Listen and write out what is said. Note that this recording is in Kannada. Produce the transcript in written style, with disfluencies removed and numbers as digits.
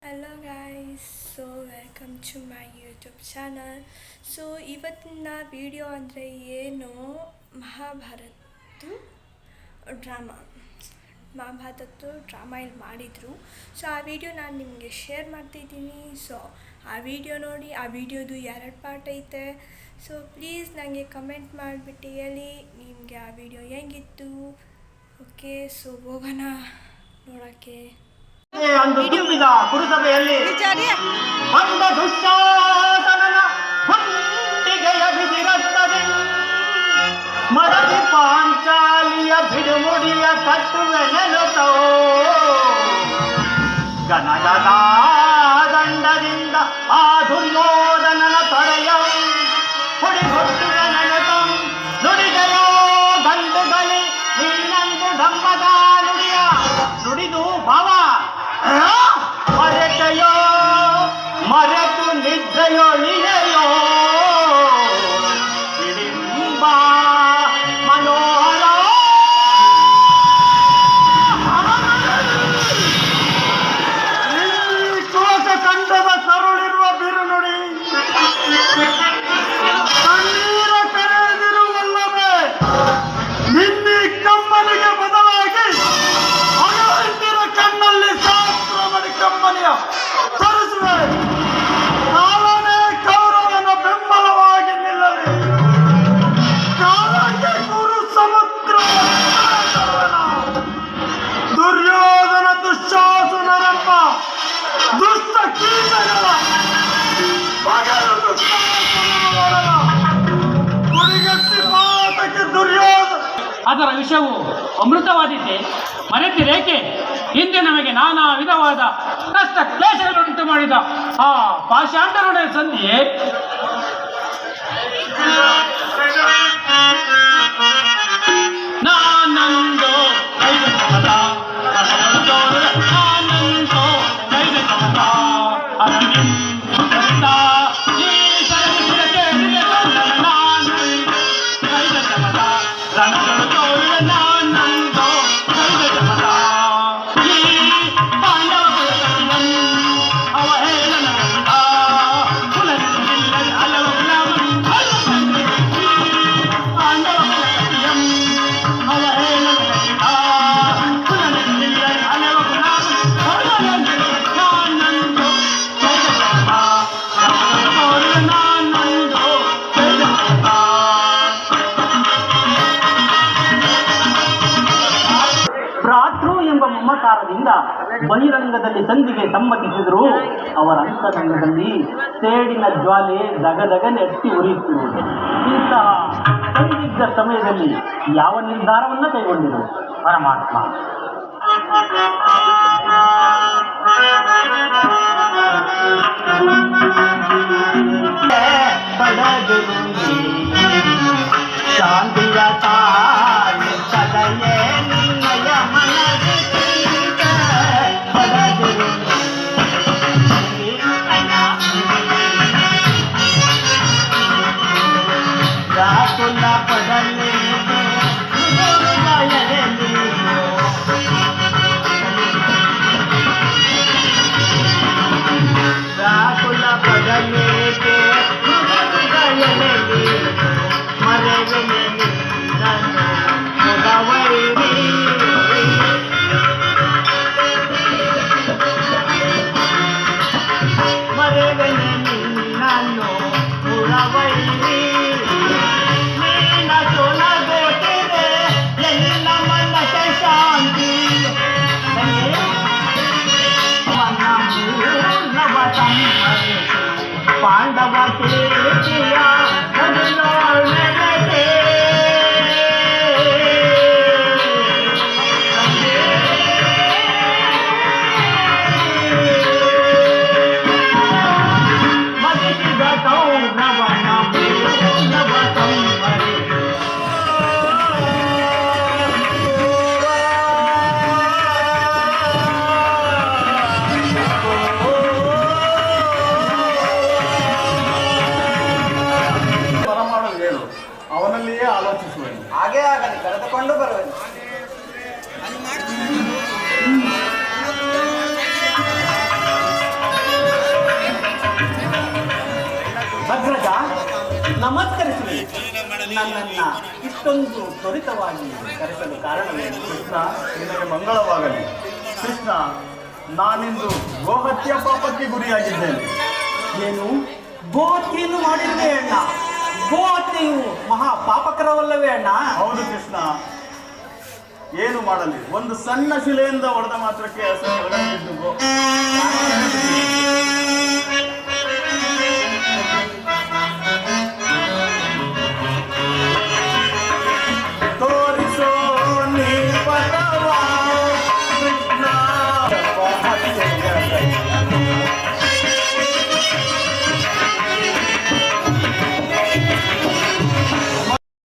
Hello guys, so welcome to my YouTube channel. So ಇವತ್ತಿನ ವಿಡಿಯೋ ಅಂದರೆ ಏನು, ಮಹಾಭಾರತ ಡ್ರಾಮಾ ಇಲ್ಲಿ ಮಾಡಿದರು. ಸೊ ಆ ವಿಡಿಯೋ ನಾನು ನಿಮಗೆ ಶೇರ್ ಮಾಡ್ತಿದ್ದೀನಿ. ಸೊ ಆ ವಿಡಿಯೋ ನೋಡಿ, ಆ ವಿಡಿಯೋದು 2 ಪಾರ್ಟ್ ಐತೆ. ಸೊ ಪ್ಲೀಸ್ ನನಗೆ ಕಮೆಂಟ್ ಮಾಡಿಬಿಟ್ಟು ಹೇಳಿ ನಿಮಗೆ ಆ ವಿಡಿಯೋ ಹೆಂಗಿತ್ತು. ಓಕೆ, ಸೊ ಹೋಗೋಣ ನೋಡೋಕ್ಕೆ. ಅಂದು ತುಂಬಿದ ಪುರಸಭೆಯಲ್ಲಿ ಬಂದ ದುಶ್ಯಾಸನನ ಹೊಂಟಿಗೆಯ ಬಿಸಿರತ್ತದೆ. ಮರದಿ ಪಾಂಚಾಲಿಯ ಬಿಡುಮುಡಿಯ ಕಟ್ಟುವೆ ನೆಲುತ್ತೋ. ಗನಗದ ದಂಡದಿಂದ ಆ ದುರ್ಯೋಧನನ ತೊಡೆಯ ಹೊಡಿಗೊಟ್ಟುವೆ ನೆನೆತಂ. ನುಡಿದೆಯೋ ಗಂಡುಗಲಿ ನೀನಂದು ಡಂಬದ ನುಡಿಯ ನುಡಿದು ಭಾವ ಮರೆತೆಯೋ ಮರೆತು ನಿದ್ದೆಯೋ ಇಳೆಯೋ ಹಿಡಿಂಬ ಮನೋಹರ ಕೋಶ ಕಂಡದ ಸರುಳಿರುವ ಬಿರುನುಡಿ ಕಣ್ಣೀರ ಕರೆದಿರುವಲ್ಲವೇ ನಿನ್ನಿ ಕಮ್ಮನಿಗೆ ಬದಲಾಗಿ ಕಣ್ಣಲ್ಲಿ ಕಮ್ಮನಿಯ ತರಿಸುವೆ. ಕಾಲನೇ ಕೌರವನ ಬೆಂಬಲವಾಗಿ ನಿಲ್ಲಲಿ. ಕಾಲಕ್ಕೆ ಗುರು ಸಮುದ್ರ ದುರ್ಯೋಧನ ದುಶ್ಯಾಸನರೆಂಬ ದುಷ್ಟ ಕೀಟಗಳ ಗುರಿಗಟ್ಟಿ ಮಾತಕ್ಕೆ ದುರ್ಯೋಧನ. ಅದರ ವಿಷವು ಅಮೃತವಾದಿದ್ದೆ ಮರೆತಿರೇಕೆ? ಹಿಂದೆ ನಮಗೆ ನಾನಾ ವಿಧವಾದ ಕಷ್ಟ ಕ್ಲೇಶಗಳನ್ನುಂಟು ಮಾಡಿದ ಆ ಪಾಷಾಂಡರೊಡನೆ ಸಂಧಿಯೇ ನಾನಂದು ಮಮಕಾರದಿಂದ ಬಹಿರಂಗದಲ್ಲಿ ಸಂಧಿಗೆ ಸಮ್ಮತಿಸಿದರು. ಅವರ ಅಂತರಂಗದಲ್ಲಿ ಸೇಡಿನ ಜ್ವಾಲೆ ದಗದಗನೆ ಎತ್ತಿ ಉರಿಯುತ್ತಿರುವುದು. ಇಂತಹ ಸಂದಿಗ್ಧ ಸಮಯದಲ್ಲಿ ಯಾವ ನಿರ್ಧಾರವನ್ನು ಕೈಗೊಂಡಿರು ಪರಮಾತ್ಮ? ಶಾಂತಿಯ ಸದಯೇ ನಿನ್ನಯ ಮನದಿ ರಾಕುಲ ಪಡಲೆ ರಾಕುಲ ಪಡಲೆ ಮರೆವೆ ಶ್ರೀಪತಿ, ನನ್ನನ್ನ ಇಷ್ಟೊಂದು ತ್ವರಿತವಾಗಿ ಕರೆಸಲು ಕಾರಣವೇನು? ಕೃಷ್ಣ, ನಿನಗೆ ಮಂಗಳವಾಗಲಿ. ಕೃಷ್ಣ, ನಾನಿಂದು ಗೋಹತ್ಯೆ ಪಾಪಕ್ಕೆ ಗುರಿಯಾಗಿದ್ದೇನೆ. ಏನು ಗೋಹತ್ಯೆಯನ್ನು ಮಾಡಿರುವೆ ಅಣ್ಣ? ಗೋಹತ್ಯೆಯು ಮಹಾ ಪಾಪಕರವಲ್ಲವೇ ಅಣ್ಣ? ಹೌದು ಕೃಷ್ಣ, ಏನು ಮಾಡಲಿ, ಒಂದು ಸಣ್ಣ ಶಿಲೆಯಿಂದ ಹೊಡೆದ ಮಾತ್ರಕ್ಕೆ ಹೆಸರು ಕೆಳಗಡೆ ಬಿದ್ದು